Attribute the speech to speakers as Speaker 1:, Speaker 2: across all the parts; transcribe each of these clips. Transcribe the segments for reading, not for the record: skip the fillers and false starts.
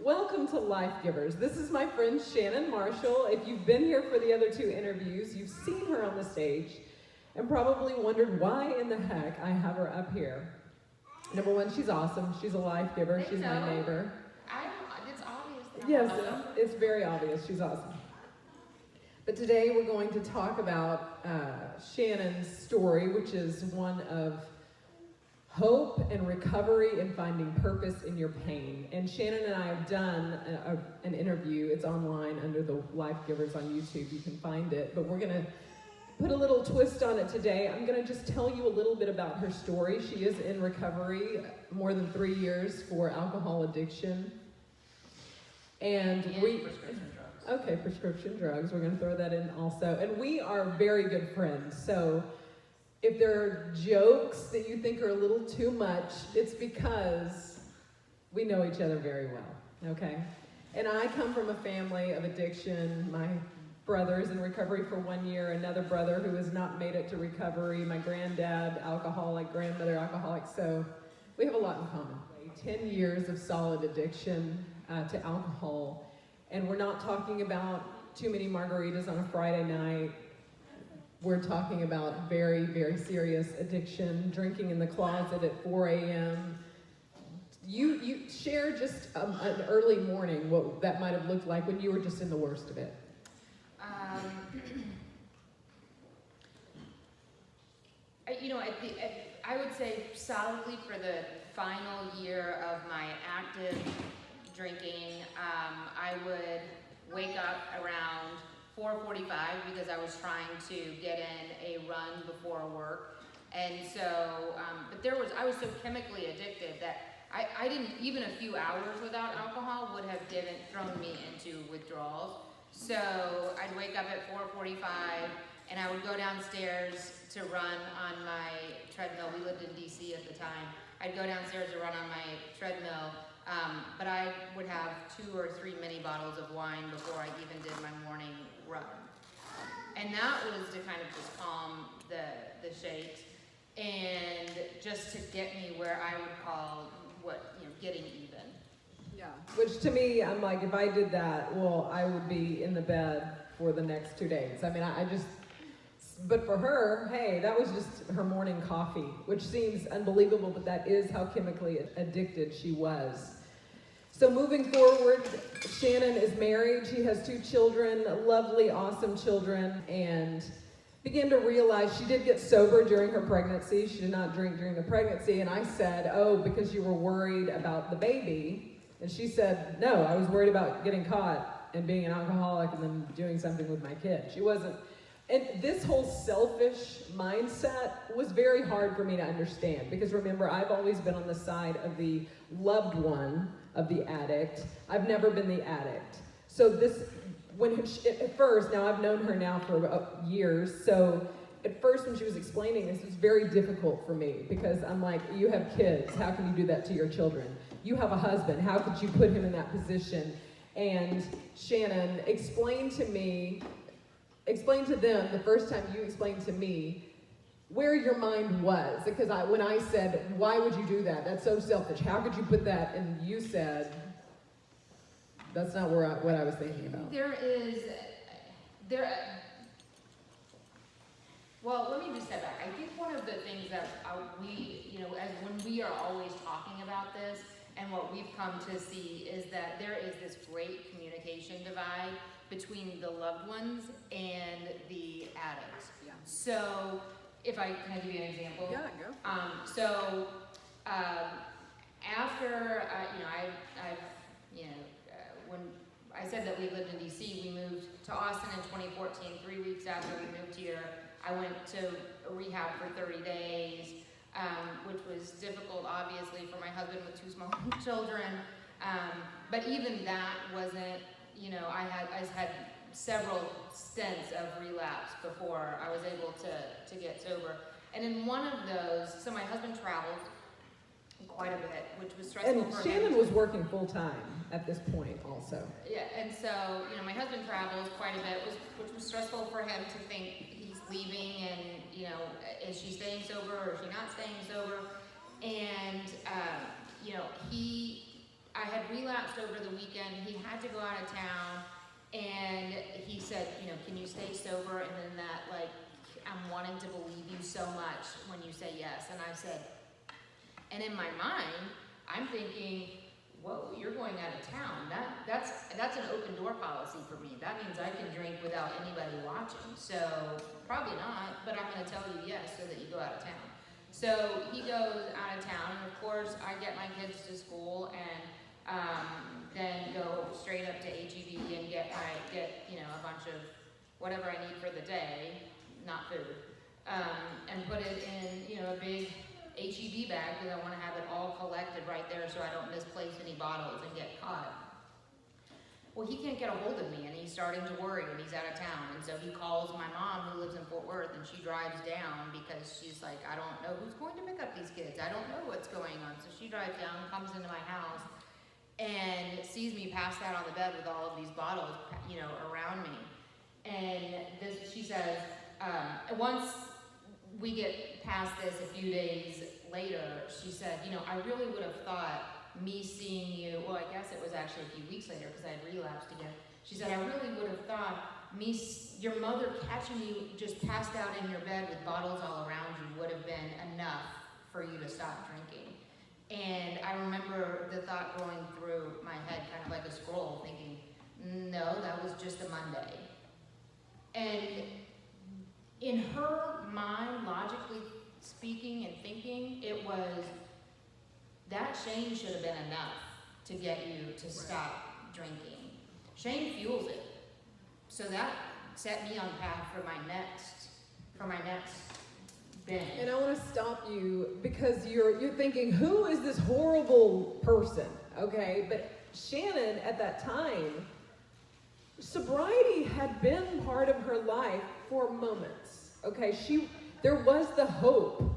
Speaker 1: Welcome to Life Givers. This is my friend Shannon Marshall. If you've been here for the other two interviews, you've seen her on the stage and probably wondered why in the heck I have her up here. Number one, she's awesome. She's a life giver. She's my neighbor.
Speaker 2: It's obvious that
Speaker 1: Yes, it's very obvious. She's awesome. But today we're going to talk about Shannon's story, which is one of hope and recovery and finding purpose in your pain. And Shannon and I have done an interview. It's online under the Life Givers on YouTube. You can find it. But we're going to put a little twist on it today. I'm going to just tell you a little bit about her story. She is in recovery more than 3 years for alcohol addiction. And
Speaker 2: prescription drugs.
Speaker 1: Okay, prescription drugs. We're going to throw that in also. And we are very good friends. So if there are jokes that you think are a little too much, it's because we know each other very well, okay? And I come from a family of addiction. My brother is in recovery for 1 year, another brother who has not made it to recovery, my granddad, alcoholic, grandmother, alcoholic, so we have a lot in common. 10 years of solid addiction to alcohol, and we're not talking about too many margaritas on a Friday night. We're talking about very, very serious addiction, drinking in the closet at 4 a.m. You share just an early morning, what that might have looked like when you were just in the worst of it.
Speaker 2: I would say solidly for the final year of my active drinking, I would wake up around 4:45 because I was trying to get in a run before work. And so, I was so chemically addicted that I didn't, even a few hours without alcohol would have thrown me into withdrawals. So I'd wake up at 4:45 and I would go downstairs to run on my treadmill. We lived in DC at the time. I'd go downstairs to run on my treadmill, but I would have 2 or 3 mini bottles of wine before I even did my morning run. And that was to kind of just calm the shakes and just to get me where I would call getting even.
Speaker 1: Yeah. Which to me, I'm like, if I did that, well, I would be in the bed for the next 2 days. I mean, but for her, hey, that was just her morning coffee, which seems unbelievable, but that is how chemically addicted she was. So moving forward, Shannon is married. She has 2 children, lovely, awesome children, and began to realize she did get sober during her pregnancy. She did not drink during the pregnancy, and I said, oh, because you were worried about the baby. And she said, no, I was worried about getting caught and being an alcoholic and then doing something with my kid. She wasn't. And this whole selfish mindset was very hard for me to understand because remember, I've always been on the side of the loved one of the addict. I've never been the addict. So at first, now I've known her now for years, so at first when she was explaining this, it was very difficult for me because I'm like, you have kids, how can you do that to your children? You have a husband, how could you put him in that position? And Shannon, explain to them the first time you explained to me where your mind was. Because when I said, why would you do that? That's so selfish. How could you put that? And you said, that's not what I was thinking about.
Speaker 2: Well, let me just step back. I think one of the things that when we are always talking about this, and what we've come to see is that there is this great communication divide between the loved ones and the addicts. Yeah. So, can I give you an example?
Speaker 1: Yeah, go.
Speaker 2: After when I said that we lived in DC, we moved to Austin in 2014. 3 weeks after we moved here, I went to rehab for 30 days, which was difficult, obviously, for my husband with 2 small children. But even that wasn't, I had several stints of relapse before I was able to get sober. And in one of those, so my husband traveled quite a bit, which was stressful
Speaker 1: and
Speaker 2: for him.
Speaker 1: And Shannon was working full-time at this point also.
Speaker 2: Yeah, and so, my husband travels quite a bit, which was stressful for him to think he's leaving and, is she staying sober or is she not staying sober? And, he I had relapsed over the weekend. He had to go out of town, and he said, can you stay sober? And then that, like, I'm wanting to believe you so much when you say yes. And I said, and in my mind, I'm thinking, whoa, you're going out of town. That's an open door policy for me. That means I can drink without anybody watching. So probably not, but I'm going to tell you yes so that you go out of town. So he goes out of town, and of course I get my kids to school and then go straight up to HEB and get a bunch of whatever I need for the day, not food, and put it in a big HEB bag because I want to have it all collected right there so I don't misplace any bottles and get caught. Well, he can't get a hold of me, and he's starting to worry, and he's out of town. And so he calls my mom, who lives in Fort Worth, and she drives down because she's like, I don't know who's going to pick up these kids. I don't know what's going on. So she drives down, comes into my house, and sees me passed out on the bed with all of these bottles, around me. And she says, once we get past this a few days later, she said, I really would have thought me seeing you, well, I guess it was actually a few weeks later because I had relapsed again. She said, I really would have thought your mother catching you just passed out in your bed with bottles all around you would have been enough for you to stop drinking. And I remember the thought going through my head kind of like a scroll, thinking, no, that was just a Monday. And in her mind, logically speaking and thinking, it was that shame should have been enough to get you to stop drinking. Shame fuels it. So that set me on path for my next binge.
Speaker 1: And I want to stop you because you're thinking, who is this horrible person? Okay, but Shannon at that time, sobriety had been part of her life for moments. Okay, there was the hope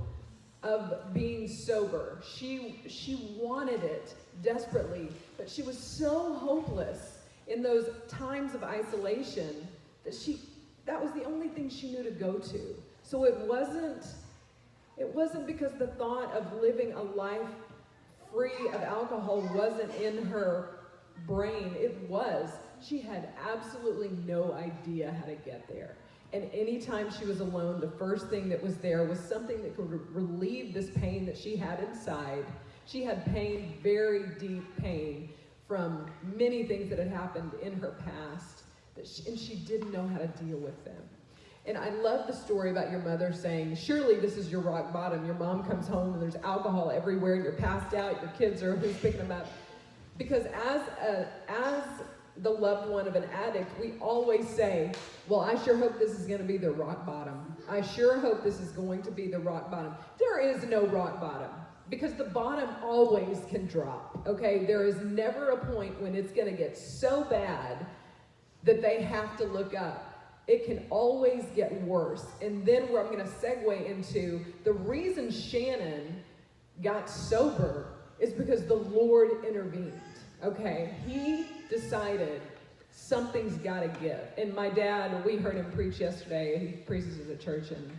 Speaker 1: of being sober. She wanted it desperately, but she was so hopeless in those times of isolation that was the only thing she knew to go to. So it wasn't because the thought of living a life free of alcohol wasn't in her brain. It was. She had absolutely no idea how to get there. And anytime she was alone, the first thing that was there was something that could relieve this pain that she had inside. She had pain, very deep pain, from many things that had happened in her past, and she didn't know how to deal with them. And I love the story about your mother saying, surely this is your rock bottom. Your mom comes home and there's alcohol everywhere and you're passed out, your kids are who's picking them up. Because as the loved one of an addict, we always say, well, I sure hope this is going to be the rock bottom. I sure hope this is going to be the rock bottom. There is no rock bottom because the bottom always can drop, okay? There is never a point when it's going to get so bad that they have to look up. It can always get worse. And then where I'm going to segue into the reason Shannon got sober is because the Lord intervened, okay? He decided something's got to give. And my dad, we heard him preach yesterday. He preaches at a church in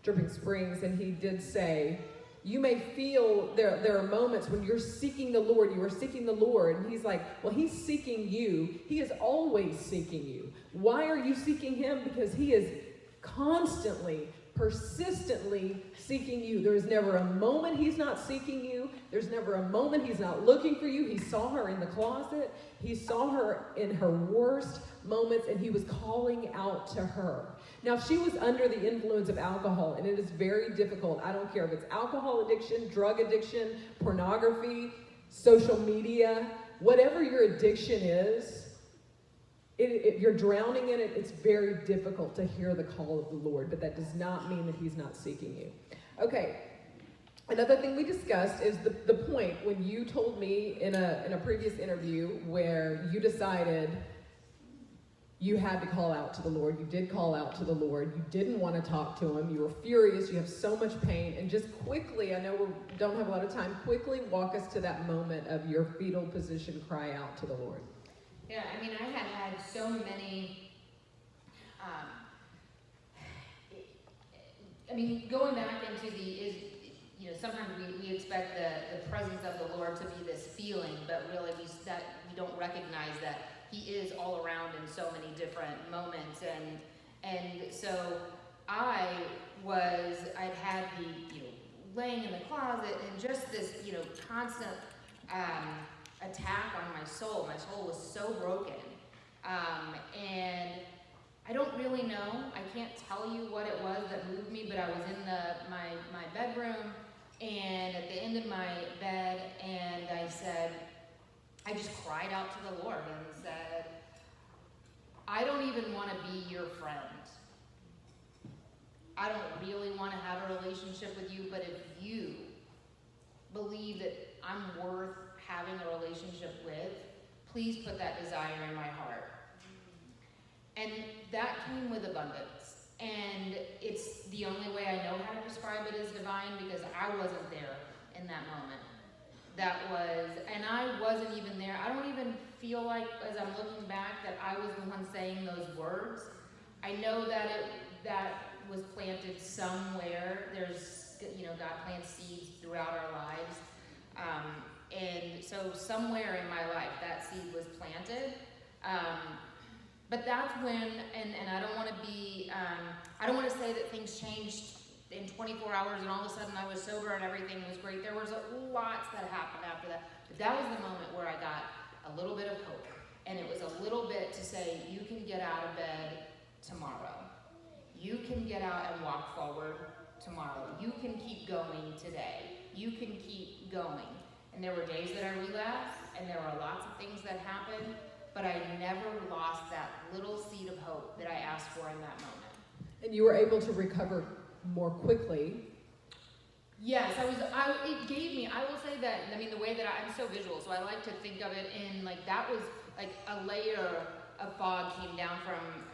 Speaker 1: Dripping Springs, and he did say, you may feel there are moments when you're seeking the Lord, you are seeking the Lord, and he's like, well, he's seeking you. He is always seeking you. Why are you seeking him? Because he is constantly, persistently seeking you. There's never a moment he's not seeking you. There's never a moment he's not looking for you. He saw her in the closet. He saw her in her worst moments, and he was calling out to her. Now, she was under the influence of alcohol, and it is very difficult. I don't care if it's alcohol addiction, drug addiction, pornography, social media, whatever your addiction is, if you're drowning in it, it's very difficult to hear the call of the Lord, but that does not mean that he's not seeking you. Okay, another thing we discussed is the point when you told me in a previous interview where you decided you had to call out to the Lord. You did call out to the Lord. You didn't want to talk to him. You were furious. You have so much pain. And just quickly, I know we don't have a lot of time, quickly walk us to that moment of your fetal position cry out to the Lord.
Speaker 2: Yeah, I mean, I had so many, going back into sometimes we expect the presence of the Lord to be this feeling, but really we don't recognize that He is all around in so many different moments. And so I'd had the, laying in the closet and just this, constant attack on my soul. My soul was so broken. And I don't really know. I can't tell you what it was that moved me, but I was in my bedroom and at the end of my bed, and I just cried out to the Lord and said, I don't even want to be your friend. I don't really want to have a relationship with you, but if you believe that I'm worth having a relationship with, please put that desire in my heart. And that came with abundance. And it's the only way I know how to describe it as divine, because I wasn't there in that moment. And I wasn't even there. I don't even feel like, as I'm looking back, that I was the one saying those words. I know that that was planted somewhere. There's, God plants seeds throughout our lives. And so somewhere in my life, that seed was planted. But that's when, and I don't want to be, I don't want to say that things changed in 24 hours and all of a sudden I was sober and everything was great. There was lots that happened after that. But that was the moment where I got a little bit of hope. And it was a little bit to say, you can get out of bed tomorrow. You can get out and walk forward tomorrow. You can keep going today. You can keep going. And there were days that I relapsed, and there were lots of things that happened, but I never lost that little seed of hope that I asked for in that moment.
Speaker 1: And you were able to recover more quickly.
Speaker 2: Yes, it gave me, I will say that, the way that I'm so visual, so I like to think of it in, that was like a layer of fog came down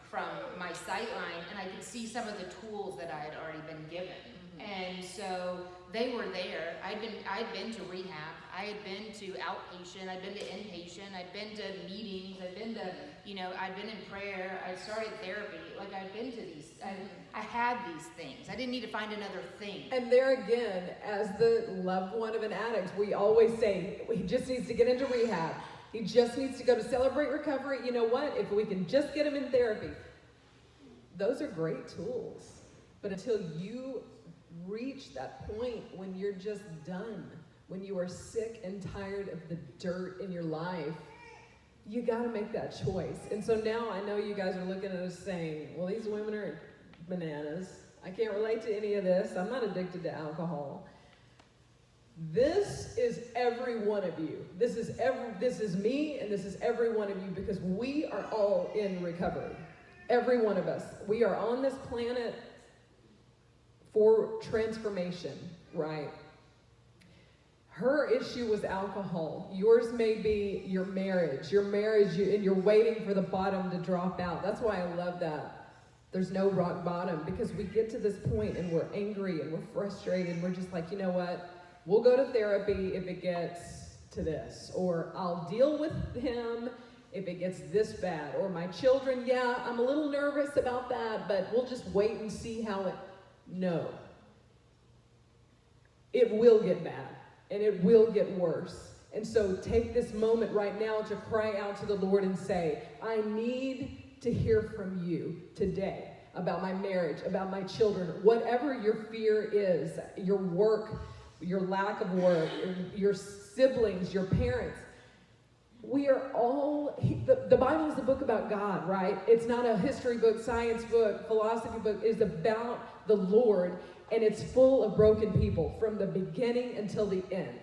Speaker 2: from my sight line, and I could see some of the tools that I had already been given. Mm-hmm. And so they were there. I'd been to rehab. I had been to outpatient. I'd been to inpatient. I'd been to meetings. I'd been to, I'd been in prayer. I started therapy. I'd been to these. I had these things. I didn't need to find another thing.
Speaker 1: And there again, as the loved one of an addict, we always say, he just needs to get into rehab. He just needs to go to Celebrate Recovery. You know what? If we can just get him in therapy. Those are great tools. But until you reach that point when you're just done, when you are sick and tired of the dirt in your life, you got to make that choice. And so now I know you guys are looking at us saying, well, these women are bananas. I can't relate to any of this. I'm not addicted to alcohol. This is every one of you. This is me, and this is every one of you, because we are all in recovery. Every one of us. We are on this planet for transformation, right? Her issue was alcohol. Yours may be your marriage, and you're waiting for the bottom to drop out. That's why I love that. There's no rock bottom, because we get to this point and we're angry and we're frustrated and we're just like, you know what? We'll go to therapy if it gets to this, or I'll deal with him if it gets this bad, or my children, yeah, I'm a little nervous about that, but we'll just wait and see how it. No. It will get bad, and it will get worse. And so take this moment right now to cry out to the Lord and say, I need to hear from you today about my marriage, about my children, whatever your fear is, your work, your lack of work, your siblings, your parents. We are all, the Bible is a book about God, right? It's not a history book, science book, philosophy book. It's about the Lord, and it's full of broken people from the beginning until the end.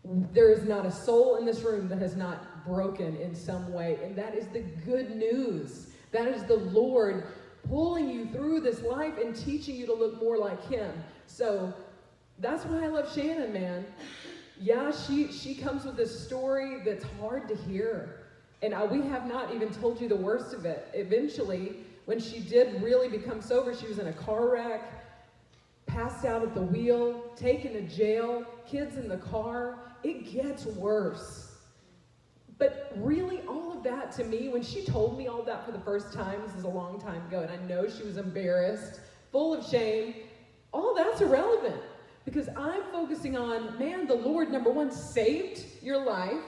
Speaker 1: There is not a soul in this room that has not broken in some way, and that is the good news. That is the Lord pulling you through this life and teaching you to look more like Him. So that's why I love Shannon, man. Yeah, she comes with this story that's hard to hear. And we have not even told you the worst of it. Eventually, when she did really become sober, she was in a car wreck, passed out at the wheel, taken to jail, kids in the car. It gets worse. But really, all of that to me, when she told me all that for the first time, this is a long time ago, and I know she was embarrassed, full of shame, all that's irrelevant. Because I'm focusing on, man, the Lord, number one, saved your life,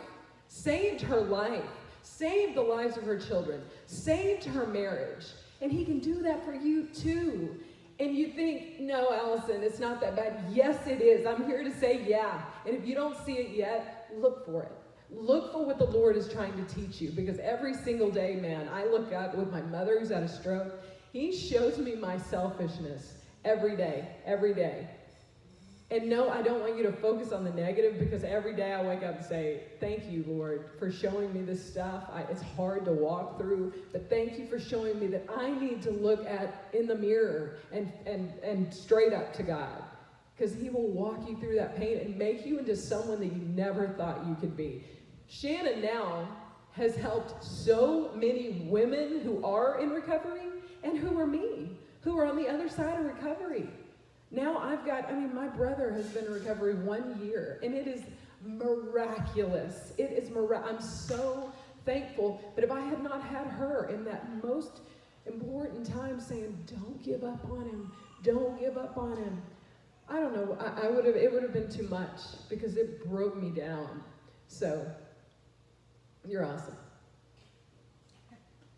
Speaker 1: saved her life, saved the lives of her children, saved her marriage. And he can do that for you too. And you think, no, Allison, it's not that bad. Yes, it is. I'm here to say yeah. And if you don't see it yet, look for it. Look for what the Lord is trying to teach you. Because every single day, man, I look up with my mother who's had a stroke. He shows me my selfishness every day, every day. And no, I don't want you to focus on the negative, because every day I wake up and say, thank you, Lord, for showing me this stuff. It's hard to walk through, but thank you for showing me that I need to look at in the mirror and straight up to God, because he will walk you through that pain and make you into someone that you never thought you could be. Shannon now has helped so many women who are in recovery and who are me, who are on the other side of recovery. Now my brother has been in recovery 1 year, and it is miraculous. It is I'm so thankful. But if I had not had her in that most important time saying, don't give up on him, don't give up on him, I don't know, it would have been too much, because it broke me down. So, you're awesome.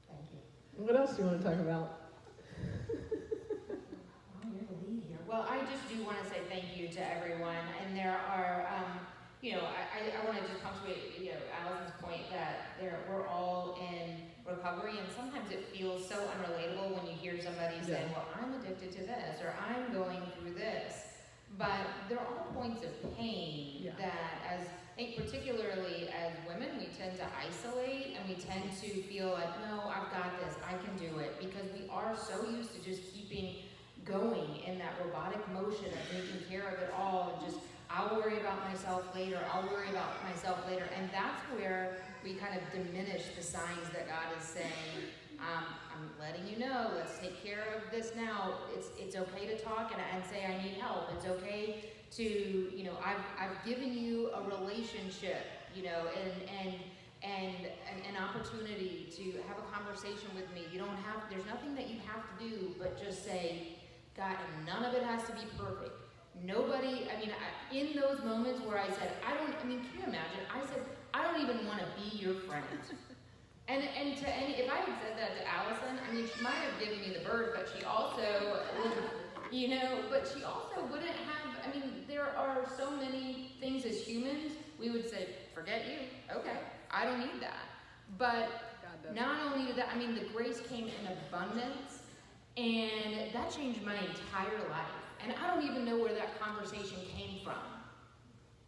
Speaker 2: Thank you.
Speaker 1: What else do you want to talk about?
Speaker 2: Well, I just do want to say thank you to everyone, and there are, I want to just punctuate, Allison's point that we're all in recovery, and sometimes it feels so unrelatable when you hear somebody say, well, I'm addicted to this, or I'm going through this, but they're all points of pain that, I think particularly as women, we tend to isolate, and we tend to feel like, no, I've got this, I can do it, because we are so used to just keeping going in that robotic motion of taking care of it all, and just, I'll worry about myself later, and that's where we kind of diminish the signs that God is saying, I'm letting you know, let's take care of this now. It's okay to talk and say I need help. It's okay to, I've given you a relationship, and an opportunity to have a conversation with me. There's nothing that you have to do but just say, God, and none of it has to be perfect. Nobody, in those moments where I said, can you imagine? I said, I don't even want to be your friend. And if I had said that to Allison, she might have given me the bird, but she also wouldn't have, there are so many things as humans, we would say, forget you, okay, I don't need that. But not only did that, the grace came in abundance, and that changed my entire life. And I don't even know where that conversation came from.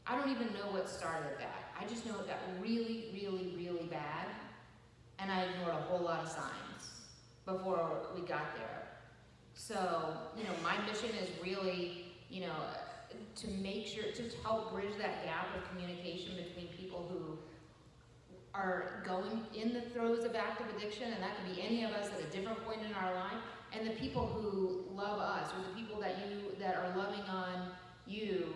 Speaker 2: I don't even know what started that. I just know it got really, really, really bad, and I ignored a whole lot of signs before we got there. So, my mission is really, to make sure, to help bridge that gap of communication between people who are going in the throes of active addiction, and that could be any of us at a different point in our life, and the people who love us, or the people that are loving on you,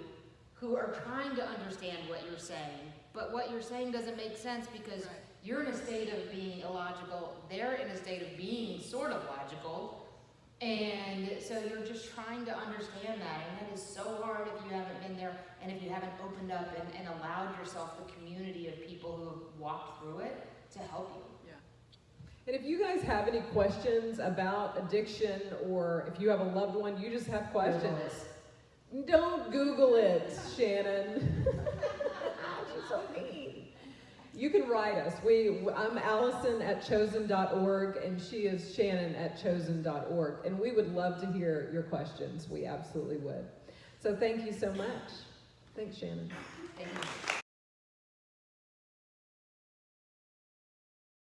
Speaker 2: who are trying to understand what you're saying, but what you're saying doesn't make sense because you're in a state of being illogical, they're in a state of being sort of logical, and so you're just trying to understand that, and that is so hard if you haven't been there, and if you haven't opened up and allowed yourself the community of people who have walked through it to help you.
Speaker 1: And if you guys have any questions about addiction, or if you have a loved one, you just have questions, don't Google it, Shannon. She's so mean. You can write us. I'm Allison at chosen.org, and she is Shannon at chosen.org. And we would love to hear your questions. We absolutely would. So thank you so much. Thanks, Shannon.
Speaker 2: Thank you.